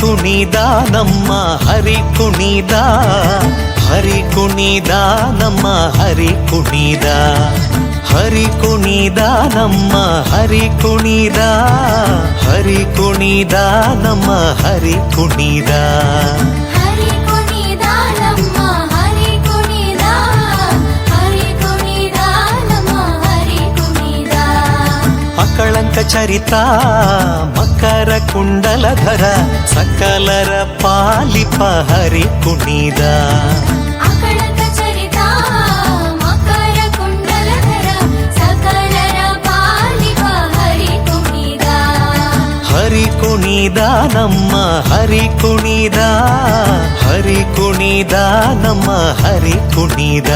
ಕುಣಿದ ನಮ್ಮ ಹರಿ ಕುಣಿದ, ಹರಿ ಕುಣಿದ ನಮ್ಮ ಹರಿ ಕುಣಿದ, ಹರಿ ಕುಣಿದ ನಮ್ಮ ಹರಿ ಕುಣಿದ, ಹರಿ ಕುಣಿದ ನಮ್ಮ ಹರಿ ಕುಣಿದ. ಅಕಳಂಕ ಚರಿತ ಮಕರ ಕುಂಡಲಧರ ಸಕಲರ ಪಾಲಿಪ ಹರಿ ಕುಣಿದ. ಅಕಳಂಕ ಚರಿತ ಮಕರ ಕುಂಡಲಧರ ಸಕಲರ ಪಾಲಿಪ ಹರಿ ಕುಣಿದ. ಹರಿ ಕುಣಿದ ನಮ್ಮ ಹರಿ ಕುಣಿದ, ಹರಿ ಕುಣಿದ ನಮ್ಮ ಹರಿ ಕುಣಿದ.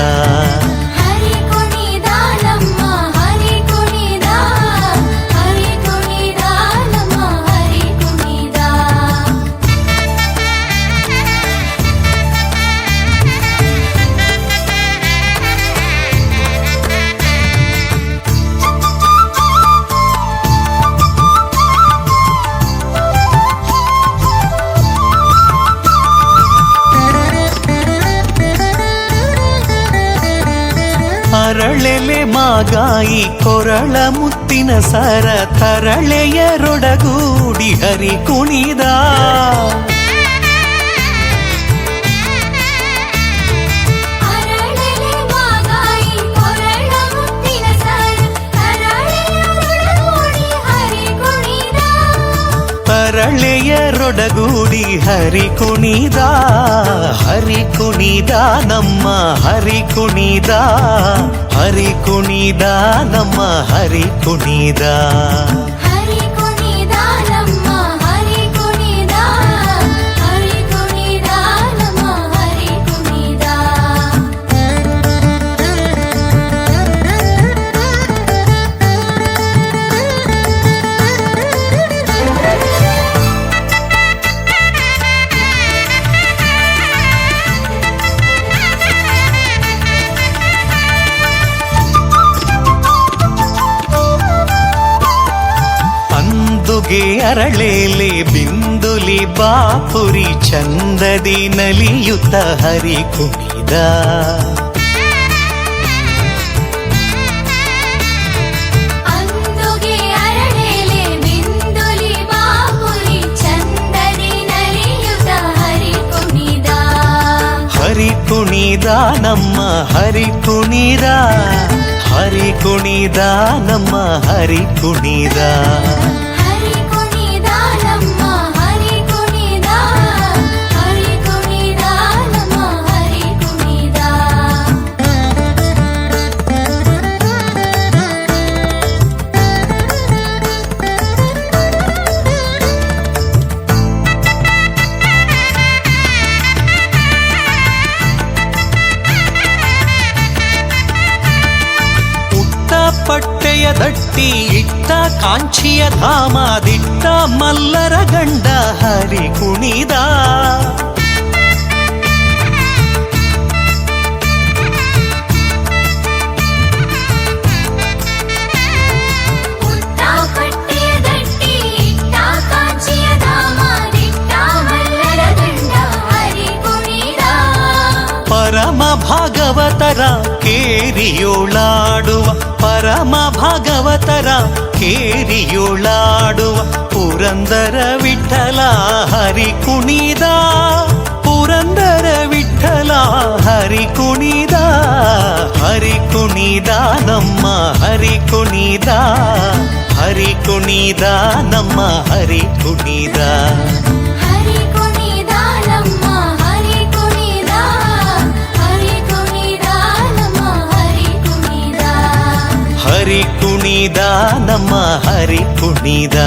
ಅರಳೆಲೆ ಮಾಗಾಯಿ ಕೊರಳ ಮುತ್ತಿನ ಸರ ತರಳೆಯರೊಡಗೂಡಿ ಹರಿ ಕುಣಿದ. ತರಳೆಯರೊಡಗೂಡಿ ಹರಿ ಕುಣಿದ, ಹರಿ ಕುಣಿದ ನಮ್ಮ ಹರಿ ಕುಣಿದ, ಹರಿ ಕುಣಿದ ನಮ್ಮ ಹರಿ ಕುಣಿದ. ಅರಳೇಲೆ ಬಿಂದುಲಿ ಬಾಪುರಿ ಚಂದದಿ ನಲಿಯುತ್ತ ಹರಿ ಕುಣಿದ. ಹರಿ ಕುಣಿದ ನಮ್ಮ ಹರಿ ಕುಣಿದ, ಹರಿ ಕುಣಿದ ನಮ್ಮ ಹರಿ ಕುಣಿದ. ಪಟ್ಟೆಯ ದಟ್ಟಿ ಇಟ್ಟ ಕಾಂಚಿಯ ಧಾಮಾದಿಟ್ಟ ಮಲ್ಲರ ಗಂಡ ಹರಿ ಕುಣಿದ. ಪರಮ ಭಾಗವತರ ಕೇರಿಯೋಳಾಡುವ, ಪರಮ ಭಾಗವತರ ಕೇರಿಯೋಳಾಡುವ ಪುರಂದರ ವಿಠಲ ಹರಿ ಕುಣಿದ, ಪುರಂದರ ವಿಠಲ ಹರಿ ಕುಣಿದ. ಹರಿ ಕುಣಿದ ನಮ್ಮ ಹರಿ ಕುಣಿದ, ಹರಿ ಕುಣಿದ ನಮ್ಮ ಹರಿ ಕುಣಿದ. ಹರಿ ಕುಣಿದ ನಮ್ಮ ಹರಿ ಕುಣಿದ.